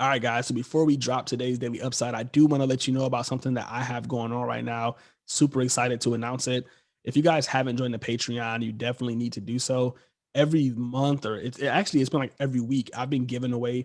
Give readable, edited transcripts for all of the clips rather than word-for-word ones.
All right, guys. So before we drop today's daily upside, I do want to let you know about something that I have going on right now. Super excited to announce it. If you guys haven't joined the Patreon, you definitely need to do so. Every month, or it's been like every week, I've been giving away,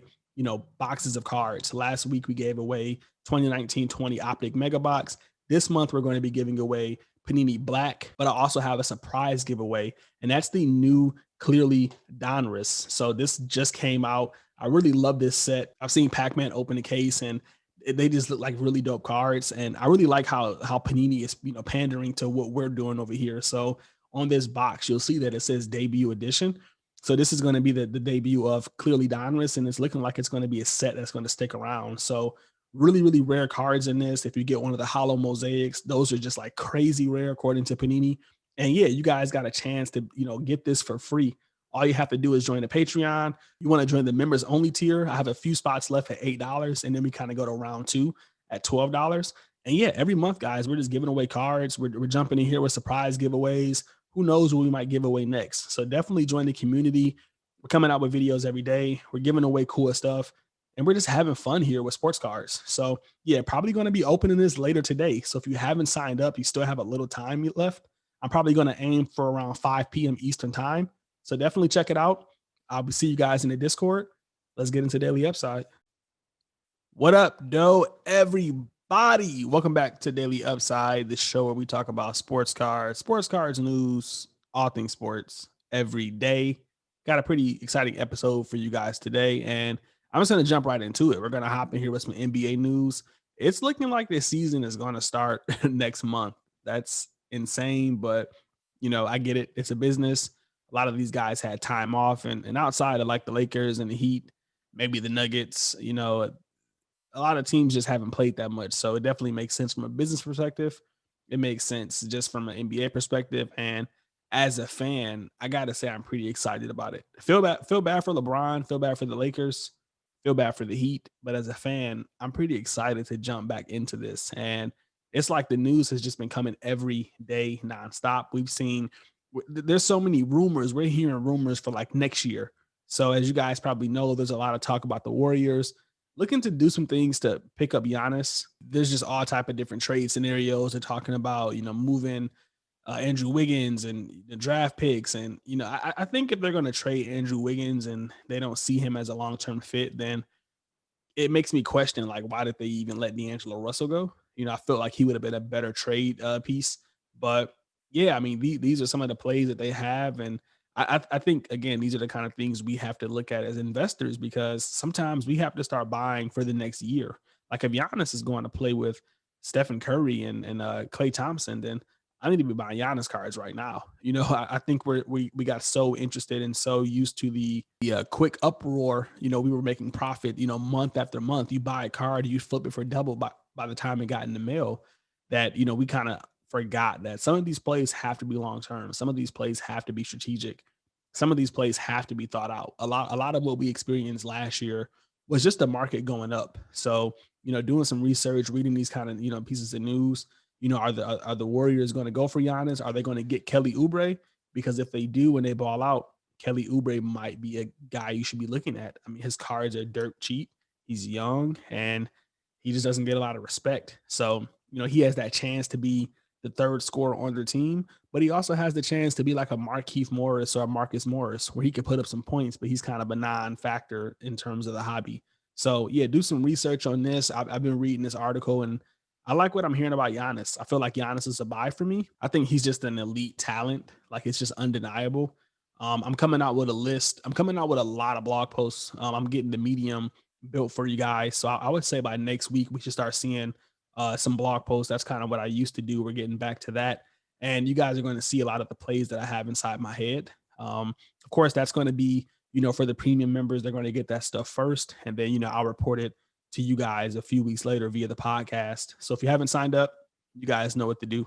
boxes of cards. Last week we gave away 2019-20 Optic Mega Box. This month we're going to be giving away Panini Black, but I also have a surprise giveaway, and that's the new Clearly Donruss. So this just came out. I really love this set. I've seen Pac-Man open the case and they just look like really dope cards. And I really like how Panini is, pandering to what we're doing over here. So on this box, you'll see that it says debut edition. So this is going to be the debut of Clearly Donruss, and it's looking like it's going to be a set that's going to stick around. So really, really rare cards in this. If you get one of the hollow mosaics, those are just like crazy rare according to Panini. And yeah, you guys got a chance to, get this for free. All you have to do is join the Patreon. You want to join the members only tier. I have a few spots left at $8, and then we kind of go to round two at $12. And yeah, every month, guys, we're just giving away cards. We're jumping in here with surprise giveaways. Who knows what we might give away next? So definitely join the community. We're coming out with videos every day. We're giving away cool stuff, and we're just having fun here with sports cards. So yeah, probably going to be opening this later today. So if you haven't signed up, you still have a little time left. I'm probably going to aim for around 5 p.m. Eastern time. So definitely check it out. I'll see you guys in the Discord. Let's get into Daily Upside. What up, doe, everybody? Welcome back to Daily Upside, the show where we talk about sports cards news, all things sports every day. Got a pretty exciting episode for you guys today, and I'm just going to jump right into it. We're going to hop in here with some NBA news. It's looking like this season is going to start next month. That's insane, but I get it. It's a business. A lot of these guys had time off, and outside of like the Lakers and the Heat, maybe the Nuggets, a lot of teams just haven't played that much. So it definitely makes sense from a business perspective. It makes sense just from an NBA perspective. And as a fan, I gotta say I'm pretty excited about it. Feel bad for LeBron, feel bad for the Lakers, feel bad for the Heat. But as a fan, I'm pretty excited to jump back into this. And it's like the news has just been coming every day nonstop. There's so many rumors. We're hearing rumors for like next year. So as you guys probably know, there's a lot of talk about the Warriors looking to do some things to pick up Giannis. There's just all type of different trade scenarios. They're talking about, moving Andrew Wiggins and the draft picks. And, I think if they're going to trade Andrew Wiggins and they don't see him as a long-term fit, then it makes me question, like, why did they even let D'Angelo Russell go? I felt like he would have been a better trade piece. But yeah, I mean, these are some of the plays that they have. And I think, again, these are the kind of things we have to look at as investors, because sometimes we have to start buying for the next year. Like if Giannis is going to play with Stephen Curry and Klay Thompson, then I need to be buying Giannis cards right now. I think we got so interested and so used to the quick uproar. We were making profit, month after month. You buy a card, you flip it for double by the time it got in the mail, that, we kind of forgot that some of these plays have to be long term. Some of these plays have to be strategic. Some of these plays have to be thought out. A lot of what we experienced last year was just the market going up. So, doing some research, reading these kind of, pieces of news, are the Warriors going to go for Giannis? Are they going to get Kelly Oubre? Because if they do, when they ball out, Kelly Oubre might be a guy you should be looking at. I mean, his cards are dirt cheap. He's young and he just doesn't get a lot of respect. So, he has that chance to be the third scorer on their team, but he also has the chance to be like a Markieff Morris or a Marcus Morris, where he could put up some points, but he's kind of a non-factor in terms of the hobby. So yeah, do some research on this. I've been reading this article and I like what I'm hearing about Giannis. I feel like Giannis is a buy for me. I think he's just an elite talent. Like it's just undeniable. I'm coming out with a list. I'm coming out with a lot of blog posts. I'm getting the Medium built for you guys. So I would say by next week, we should start seeing some blog posts. That's kind of what I used to do. We're getting back to that. And you guys are going to see a lot of the plays that I have inside my head. Of course, that's going to be, for the premium members, they're going to get that stuff first. And then, I'll report it to you guys a few weeks later via the podcast. So if you haven't signed up, you guys know what to do.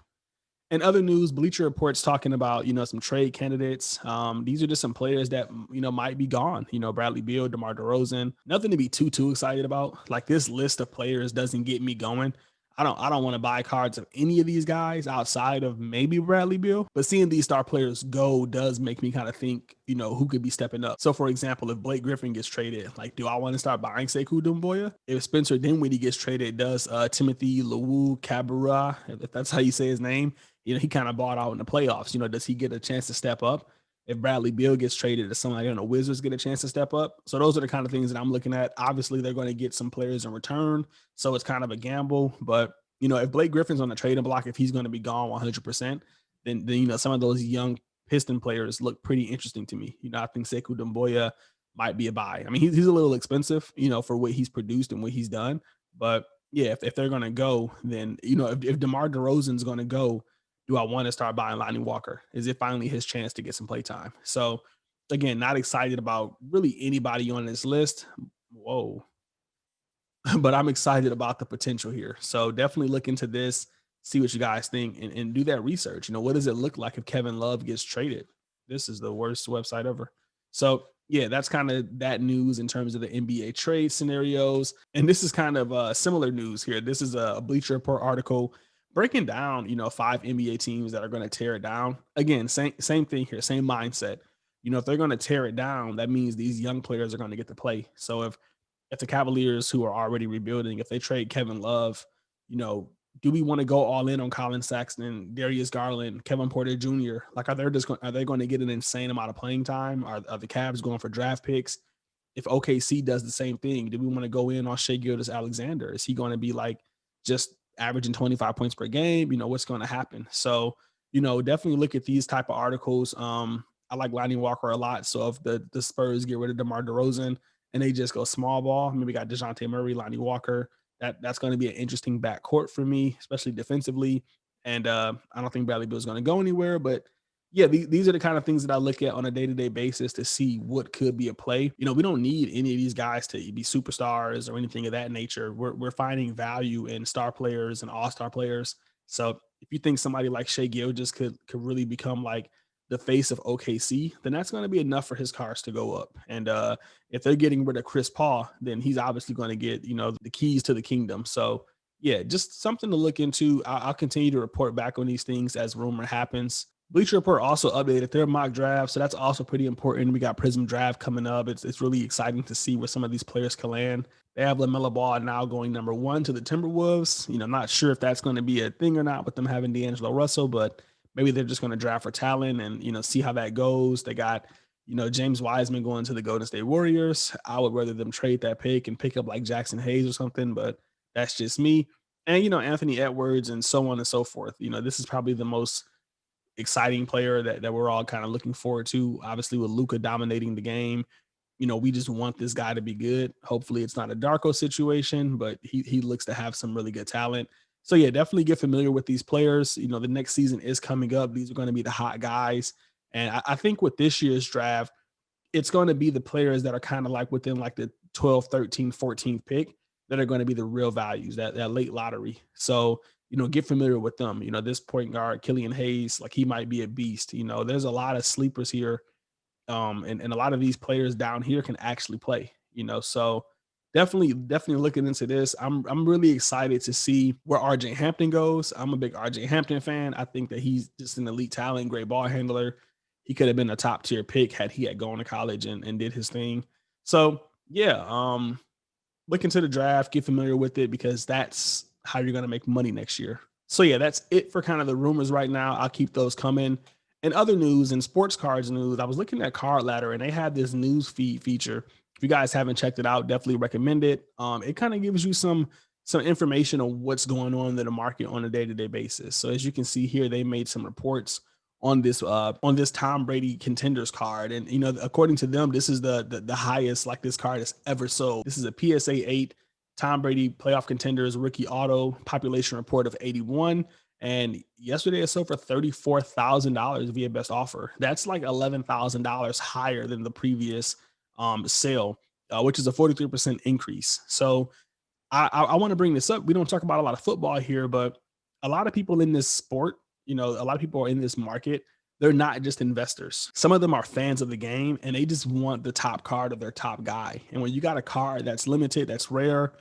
And other news, Bleacher Report's talking about, some trade candidates. These are just some players that, might be gone. Bradley Beal, DeMar DeRozan, nothing to be too excited about. Like this list of players doesn't get me going. I don't want to buy cards of any of these guys outside of maybe Bradley Beal. But seeing these star players go does make me kind of think, who could be stepping up. So for example, if Blake Griffin gets traded, like, do I want to start buying Sekou Doumbouya? If Spencer Dinwiddie gets traded, does Timothy Luwu Cabarrot, if that's how you say his name, he kind of bought out in the playoffs. Does he get a chance to step up? If Bradley Beal gets traded, does somebody on the Wizards get a chance to step up? So those are the kind of things that I'm looking at. Obviously, they're going to get some players in return, so it's kind of a gamble. But if Blake Griffin's on the trading block, if he's going to be gone 100%, then some of those young Piston players look pretty interesting to me. I think Sekou Doumbouya might be a buy. I mean, he's a little expensive, for what he's produced and what he's done. But yeah, if they're going to go, then if DeMar DeRozan's going to go, do I want to start buying Lonnie Walker? Is it finally his chance to get some play time? So again, not excited about really anybody on this list. Whoa. But I'm excited about the potential here. So definitely look into this, see what you guys think, and do that research. What does it look like if Kevin Love gets traded? This is the worst website ever. So yeah, that's kind of that news in terms of the NBA trade scenarios. And this is kind of similar news here. This is a Bleacher Report article breaking down, 5 NBA teams that are going to tear it down. Again, same thing here, same mindset. If they're going to tear it down, that means these young players are going to get to play. So if the Cavaliers, who are already rebuilding, if they trade Kevin Love, do we want to go all in on Colin Sexton, Darius Garland, Kevin Porter Jr.? Like, are they going to get an insane amount of playing time? Are the Cavs going for draft picks? If OKC does the same thing, do we want to go in on Shai Gilgeous-Alexander? Is he going to be like just averaging 25 points per game? What's going to happen? So, definitely look at these type of articles. I like Lonnie Walker a lot. So if the Spurs get rid of DeMar DeRozan and they just go small ball, maybe got DeJounte Murray, Lonnie Walker, that's going to be an interesting backcourt for me, especially defensively. And I don't think Bradley Beal is going to go anywhere, but yeah, these are the kind of things that I look at on a day-to-day basis to see what could be a play. We don't need any of these guys to be superstars or anything of that nature. We're finding value in star players and all-star players. So if you think somebody like Shai Gilgeous could really become like the face of OKC, then that's going to be enough for his cars to go up. And if they're getting rid of Chris Paul, then he's obviously going to get, the keys to the kingdom. So yeah, just something to look into. I'll continue to report back on these things as rumor happens. Bleacher Report also updated their mock draft, so that's also pretty important. We got Prism Draft coming up. It's really exciting to see where some of these players can land. They have LaMelo Ball now going number 1 to the Timberwolves. Not sure if that's going to be a thing or not with them having D'Angelo Russell, but maybe they're just going to draft for talent and, see how that goes. They got, James Wiseman going to the Golden State Warriors. I would rather them trade that pick and pick up like Jackson Hayes or something, but that's just me. And, Anthony Edwards and so on and so forth. This is probably the most exciting player that we're all kind of looking forward to. Obviously, with Luka dominating the game, we just want this guy to be good. Hopefully it's not a Darko situation, but he looks to have some really good talent. So yeah, definitely get familiar with these players. The next season is coming up. These are going to be the hot guys. And I think with this year's draft, it's going to be the players that are kind of like within like the 12, 13, 14th pick that are going to be the real values, that late lottery. So, get familiar with them. This point guard, Killian Hayes, like he might be a beast. There's a lot of sleepers here. And a lot of these players down here can actually play, so definitely looking into this. I'm really excited to see where RJ Hampton goes. I'm a big RJ Hampton fan. I think that he's just an elite talent, great ball handler. He could have been a top tier pick had he had gone to college and did his thing. So yeah, look into the draft, get familiar with it, because that's how you're going to make money next year. So yeah, that's it for kind of the rumors right now. I'll keep those coming. And other news and sports cards news, I was looking at Card Ladder and they had this news feed feature. If you guys haven't checked it out, definitely recommend it. It kind of gives you some information on what's going on in the market on a day-to-day basis. So as you can see here, they made some reports on this Tom Brady contenders card. And according to them, this is the highest like this card has ever sold. This is a PSA 8 Tom Brady playoff contenders rookie auto, population report of 81. And yesterday it sold for $34,000 via best offer. That's like $11,000 higher than the previous sale, which is a 43% increase. So I want to bring this up. We don't talk about a lot of football here, but a lot of people in this sport, a lot of people are in this market. They're not just investors. Some of them are fans of the game and they just want the top card of their top guy. And when you got a card that's limited, that's rare,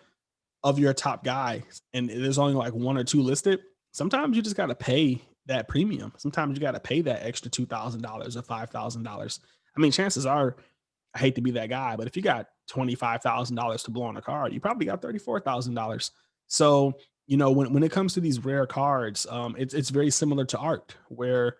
of your top guys and there's only like one or two listed, sometimes you just got to pay that premium. Sometimes you got to pay that extra $2,000 or $5,000. I mean, chances are, I hate to be that guy, but if you got $25,000 to blow on a card, you probably got $34,000. So, when it comes to these rare cards, it's very similar to art where,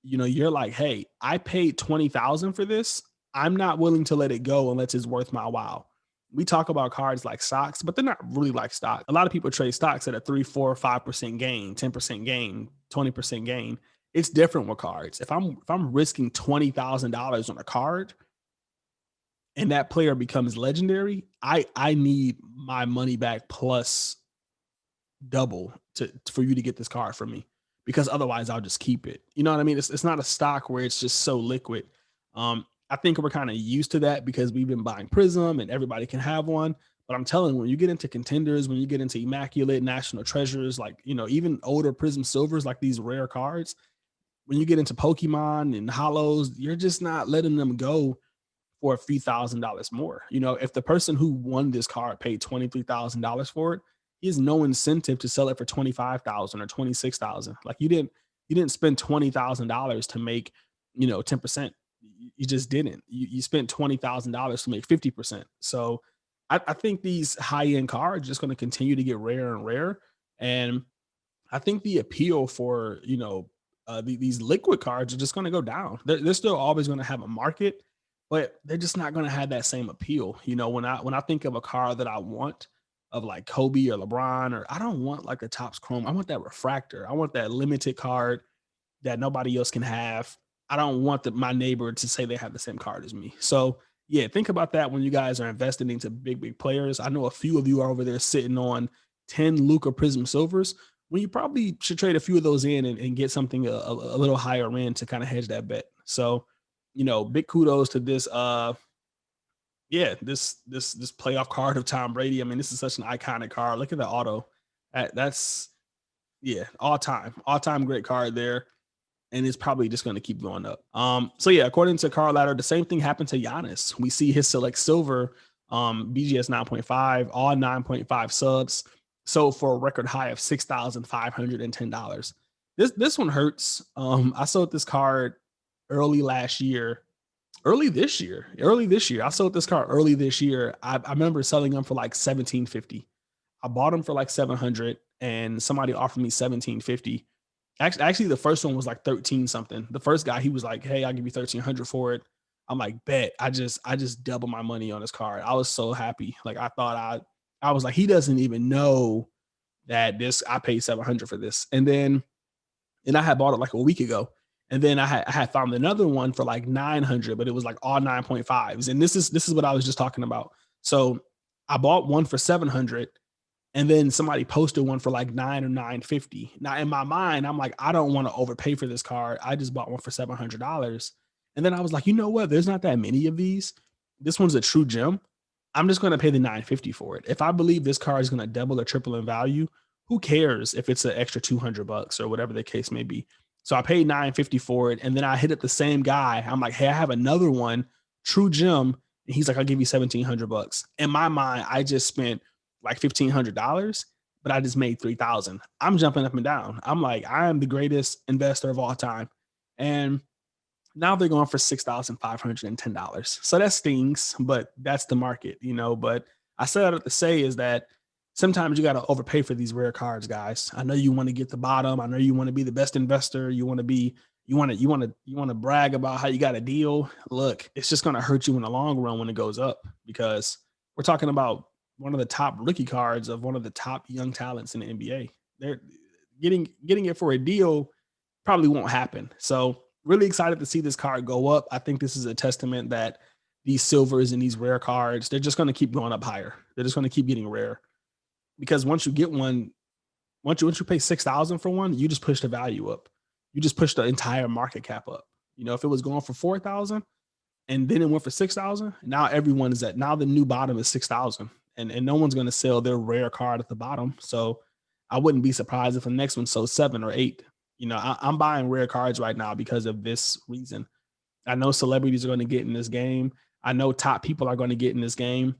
you're like, hey, I paid 20,000 for this. I'm not willing to let it go unless it's worth my while. We talk about cards like stocks, but they're not really like stock. A lot of people trade stocks at a 3, 4, 5% gain, 10% gain, 20% gain. It's different with cards. If I'm risking $20,000 on a card and that player becomes legendary, I need my money back plus double for you to get this card from me, because otherwise I'll just keep it. You know what I mean? It's not a stock where it's just so liquid. I think we're kind of used to that because we've been buying Prism and everybody can have one. But I'm telling you, when you get into contenders, when you get into immaculate national treasures, like, even older Prism silvers, like these rare cards, when you get into Pokemon and hollows, you're just not letting them go for a few $1,000s more. If the person who won this card paid $23,000 for it, he has no incentive to sell it for 25,000 or 26,000. Like you didn't spend $20,000 to make, 10%. You just didn't. You spent $20,000 to make 50%. So I think these high end cards are just going to continue to get rarer and rarer. And I think the appeal for, these liquid cards are just going to go down. They're still always going to have a market, but they're just not going to have that same appeal. When I think of a card that I want of like Kobe or LeBron, or I don't want like the Topps Chrome. I want that refractor. I want that limited card that nobody else can have. I don't want my neighbor to say they have the same card as me. So yeah, think about that when you guys are investing into big players. I know a few of you are over there sitting on 10 Luka Prism Silvers, when you probably should trade a few of those in and get something a little higher end to kind of hedge that bet. So, big kudos to this this playoff card of Tom Brady. I mean, this is such an iconic card. Look at the auto. That's yeah, all time great card there, and it's probably just going to keep going up. So yeah, according to Card Ladder, the same thing happened to Giannis. We see his select silver, BGS 9.5, all 9.5 subs, sold for a record high of $6,510. This one hurts. I sold this card early last year. Early this year. I sold this card early this year. I remember selling them for like 1750. I bought them for like 700 and somebody offered me 1750. Actually, the first one was like 13 something. The first guy, he was like, hey, I'll give you 1300 for it. I'm like, bet. I just doubled my money on this card. I was so happy. Like I was like, he doesn't even know that I paid 700 for this. And I had bought it like a week ago. And then I had found another one for like 900, but it was like all 9.5s. And this is what I was just talking about. So I bought one for 700, and then somebody posted one for like 9 or 950. Now in my mind, I'm like, I don't want to overpay for this card. I just bought one for $700. And then I was like, you know what? There's not that many of these. This one's a true gem. I'm just going to pay the 950 for it. If I believe this card is going to double or triple in value, who cares if it's an extra $200 or whatever the case may be? So I paid 950 for it, and then I hit up the same guy. I'm like, hey, I have another one, true gem, and he's like, I'll give you $1,700. In my mind, I just spent like $1,500, but I just made 3,000. I'm jumping up and down. I'm like, I am the greatest investor of all time, and now they're going for $6,510. So that stings, but that's the market, But I said that to say is that sometimes you got to overpay for these rare cards, guys. I know you want to get the bottom. I know you want to be the best investor. You want to brag about how you got a deal. Look, it's just going to hurt you in the long run when it goes up, because we're talking about one of the top rookie cards of one of the top young talents in the NBA. They're getting it for a deal probably won't happen. So really excited to see this card go up. I think this is a testament that these silvers and these rare cards, they're just going to keep going up higher. They're just going to keep getting rare. Because once you get one, once you pay 6,000 for one, you just push the value up. You just push the entire market cap up. If it was going for 4,000 and then it went for 6,000, now everyone is now the new bottom is 6,000, and no one's going to sell their rare card at the bottom. So I wouldn't be surprised if the next one sold 7 or 8. I'm buying rare cards right now because of this reason. I know celebrities are going to get in this game. I know top people are going to get in this game.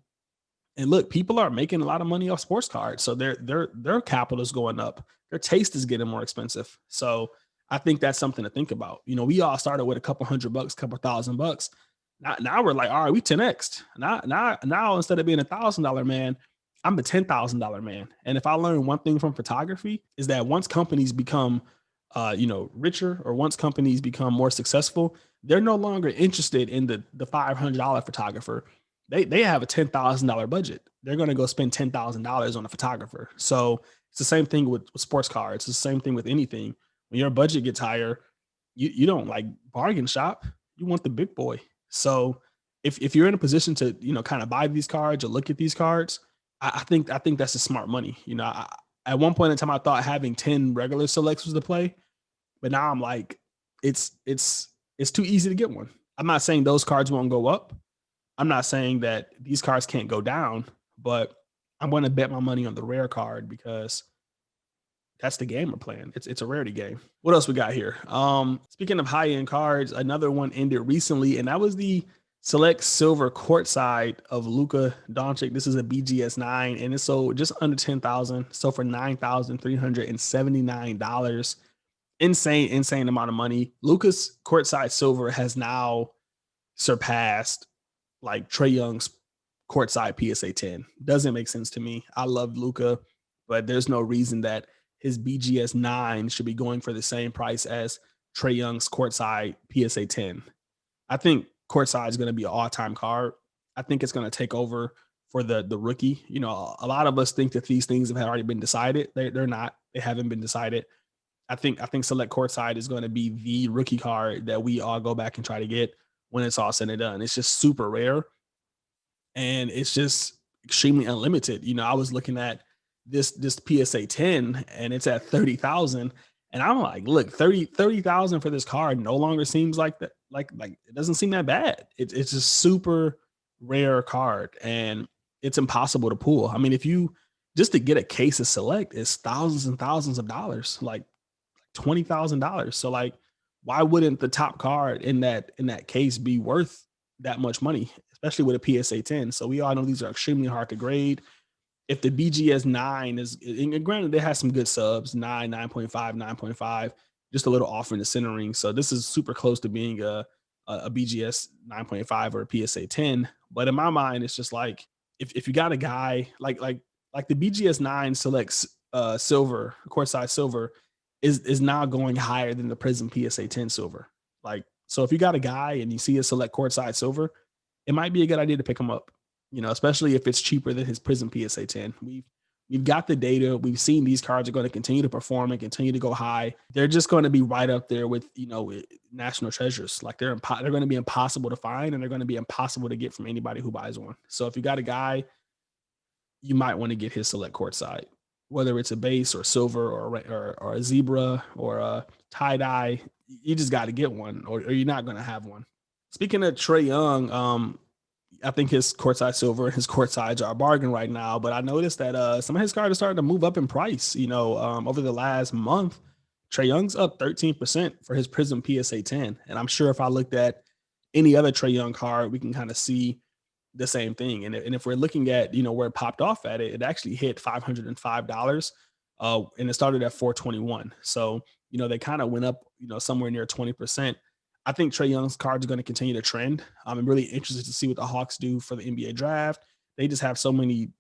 And look, people are making a lot of money off sports cards, so their capital is going up. Their taste is getting more expensive. So I think that's something to think about. We all started with a couple $100, couple $1,000. Now we're like, all right, we 10x. Now instead of being $1,000 man, I'm the $10,000 man. And if I learn one thing from photography is that once companies become, richer, or once companies become more successful, they're no longer interested in the $500 photographer. They have a $10,000 budget. They're going to go spend $10,000 on a photographer. So it's the same thing with sports cards. It's the same thing with anything. When your budget gets higher, you don't like bargain shop. You want the big boy. So if you're in a position to kind of buy these cards or look at these cards, I think that's a smart money. At one point in time, I thought having 10 regular selects was the play, but now I'm like, it's too easy to get one. I'm not saying those cards won't go up. I'm not saying that these cards can't go down, but I'm going to bet my money on the rare card because that's the game we're playing. It's a rarity game. What else we got here? Speaking of high end cards, another one ended recently, and that was the select silver courtside of Luka Doncic. This is a BGS 9, and it's sold just under 10,000. So for $9,379. Insane amount of money. Luka's courtside silver has now surpassed like Trey Young's courtside PSA 10. Doesn't make sense to me. I love Luka, but there's no reason that his BGS 9 should be going for the same price as Trey Young's courtside PSA 10. I think courtside is going to be an all-time card. I think it's going to take over for the rookie. A lot of us think that these things have already been decided. They're not. They haven't been decided. I think select courtside is going to be the rookie card that we all go back and try to get when it's all said and done. It's just super rare, and it's just extremely unlimited. I was looking at this PSA 10, and it's at 30,000, and I'm like, look, 30,000 for this card no longer seems like that. Like it doesn't seem that bad. It's just super rare card, and it's impossible to pull. I mean, if you just to get a case of select is thousands and thousands of dollars, like $20,000. So like, why wouldn't the top card in that case be worth that much money, especially with a PSA 10? So we all know these are extremely hard to grade. If the BGS 9 is, and granted, they have some good subs, 9, 9.5, 9.5, just a little off in the centering. So this is super close to being a BGS 9.5 or a PSA 10. But in my mind, it's just like, if you got a guy like the BGS 9 selects silver, courtside silver, is now going higher than the Prism PSA 10 silver. Like, so if you got a guy and you see a select courtside silver, it might be a good idea to pick him up, especially if it's cheaper than his Prism PSA 10. We've got the data. We've seen these cards are going to continue to perform and continue to go high. They're just going to be right up there with, national treasures. Like they're going to be impossible to find, and they're going to be impossible to get from anybody who buys one. So if you got a guy, you might want to get his select courtside, whether it's a base or silver or a zebra or a tie dye. You just got to get one, or you're not going to have one. Speaking of Trey Young, I think his courtside silver and his courtsides are a bargain right now. But I noticed that some of his cards are starting to move up in price. Over the last month, Trey Young's up 13% for his Prism PSA 10. And I'm sure if I looked at any other Trey Young card, we can kind of see the same thing. And if we're looking at, where it popped off at, it actually hit $505, and it started at 421. So, they kind of went up, somewhere near 20%. I think Trey Young's cards are going to continue to trend. I'm really interested to see what the Hawks do for the NBA draft. They just have so many,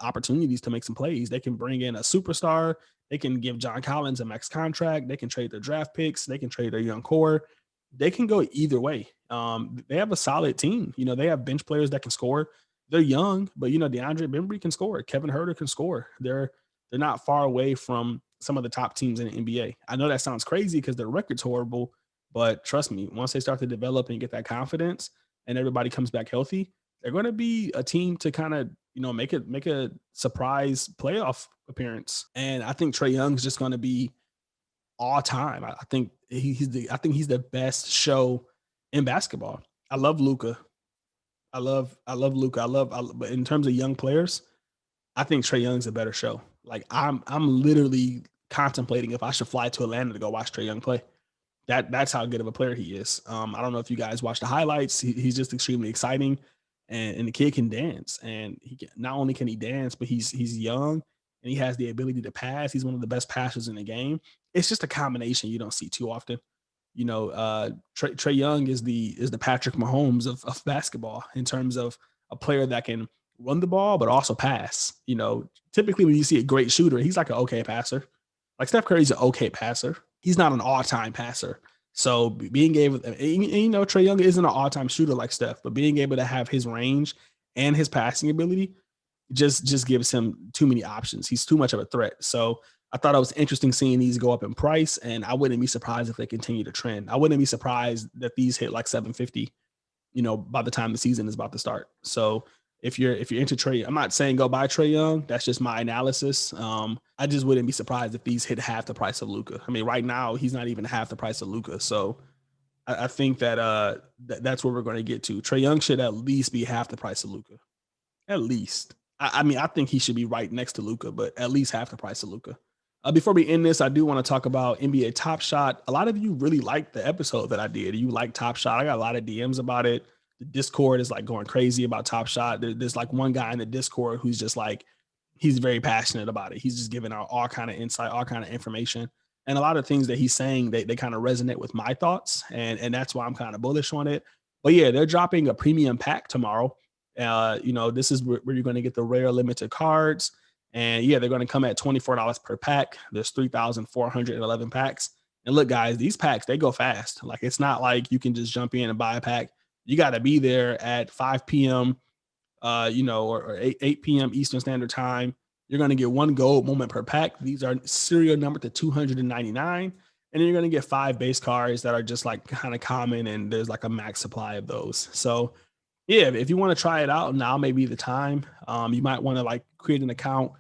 opportunities to make some plays. They can bring in a superstar. They can give John Collins a max contract. They can trade their draft picks. They can trade their young core. They can go either way. They have a solid team. They have bench players that can score. They're young, but DeAndre Bembry can score. Kevin Huerter can score. They're not far away from some of the top teams in the NBA. I know that sounds crazy because their record's horrible, but trust me, once they start to develop and get that confidence and everybody comes back healthy, they're going to be a team to kind of, make a surprise playoff appearance. And I think Trey Young's just going to be all time. I think he's the best show in basketball. I love Luka. I love Luka. But in terms of young players, I think Trey Young's a better show. Like I'm literally contemplating if I should fly to Atlanta to go watch Trey Young play. That's how good of a player he is. I don't know if you guys watch the highlights. He's just extremely exciting. and the kid can dance, and not only can he dance, but he's young and he has the ability to pass. He's one of the best passers in the game. It's just a combination you don't see too often. Trey Young is the Patrick Mahomes of basketball in terms of a player that can run the ball but also pass. Typically when you see a great shooter, he's like an okay passer. Like Steph Curry's an okay passer. He's not an all-time passer. So being able, Trey Young isn't an all-time shooter like Steph, but being able to have his range and his passing ability just gives him too many options. He's too much of a threat. So I thought it was interesting seeing these go up in price, and I wouldn't be surprised if they continue to trend. I wouldn't be surprised that these hit like 750, by the time the season is about to start. So if you're into Trey, I'm not saying go buy Trey Young. That's just my analysis. I just wouldn't be surprised if these hit half the price of Luka. I mean, right now he's not even half the price of Luka. So I think that that's where we're going to get to. Trey Young should at least be half the price of Luka. At least. I mean, I think he should be right next to Luka, but at least half the price of Luka. Before we end this, I do want to talk about NBA Top Shot. A lot of you really liked the episode that I did. You like Top Shot. I got a lot of DMs about it. The Discord is like going crazy about Top Shot. There's like one guy in the Discord who's just like, he's very passionate about it. He's just giving out all kind of insight, all kind of information. And a lot of things that he's saying, they kind of resonate with my thoughts. And that's why I'm kind of bullish on it. But yeah, they're dropping a premium pack tomorrow. This is where you're going to get the rare limited cards. And yeah, they're going to come at $24 per pack. There's 3,411 packs. And look, guys, these packs, they go fast. Like, it's not like you can just jump in and buy a pack. You got to be there at 5 p.m., or 8 p.m. Eastern Standard Time. You're going to get one gold moment per pack. These are serial numbered to 299. And then you're going to get 5 base cards that are just like kind of common. And there's like a max supply of those. So yeah, if you want to try it out, now may be the time. You might want to like create an account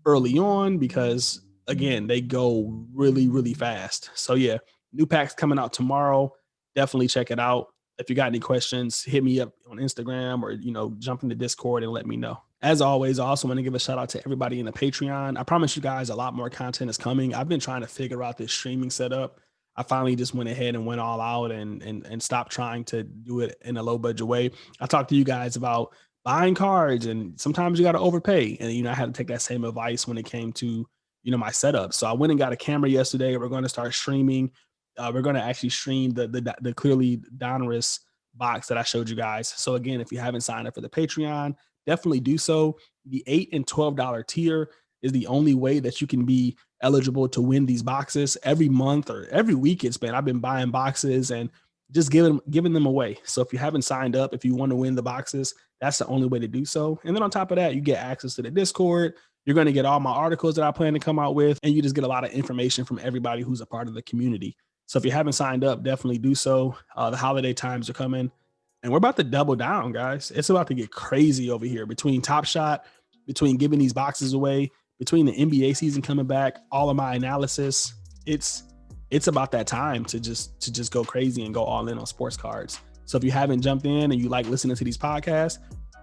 early on because, again, they go really, really fast. So yeah, new packs coming out tomorrow. Definitely check it out. If you got any questions, hit me up on Instagram or, jump in the Discord and let me know. As always, I also want to give a shout out to everybody in the Patreon. I promise you guys a lot more content is coming. I've been trying to figure out this streaming setup. I finally just went ahead and went all out and stopped trying to do it in a low budget way. I talked to you guys about buying cards, and sometimes you got to overpay. And, I had to take that same advice when it came to, my setup. So I went and got a camera yesterday. We're going to start streaming. We're going to actually stream the clearly Donruss box that I showed you guys. So again, if you haven't signed up for the Patreon, definitely do so. The $8 and $12 tier is the only way that you can be eligible to win these boxes. Every month or every week I've been buying boxes and just giving them away. So if you haven't signed up, if you want to win the boxes, that's the only way to do so. And then on top of that, you get access to the Discord. You're going to get all my articles that I plan to come out with, and you just get a lot of information from everybody who's a part of the community. So if you haven't signed up, definitely do so. The holiday times are coming, and we're about to double down, guys. It's about to get crazy over here between Top Shot, between giving these boxes away, between the NBA season coming back, all of my analysis. It's about that time to just go crazy and go all in on sports cards. So if you haven't jumped in and you like listening to these podcasts,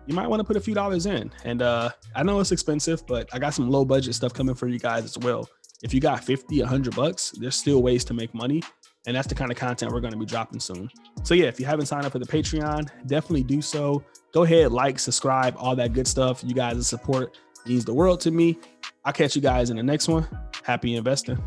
you might want to put a few dollars in. And I know it's expensive, but I got some low budget stuff coming for you guys as well. If you got $50, $100, there's still ways to make money. And that's the kind of content we're going to be dropping soon. So yeah, if you haven't signed up for the Patreon, definitely do so. Go ahead, like, subscribe, all that good stuff. You guys' support means the world to me. I'll catch you guys in the next one. Happy investing.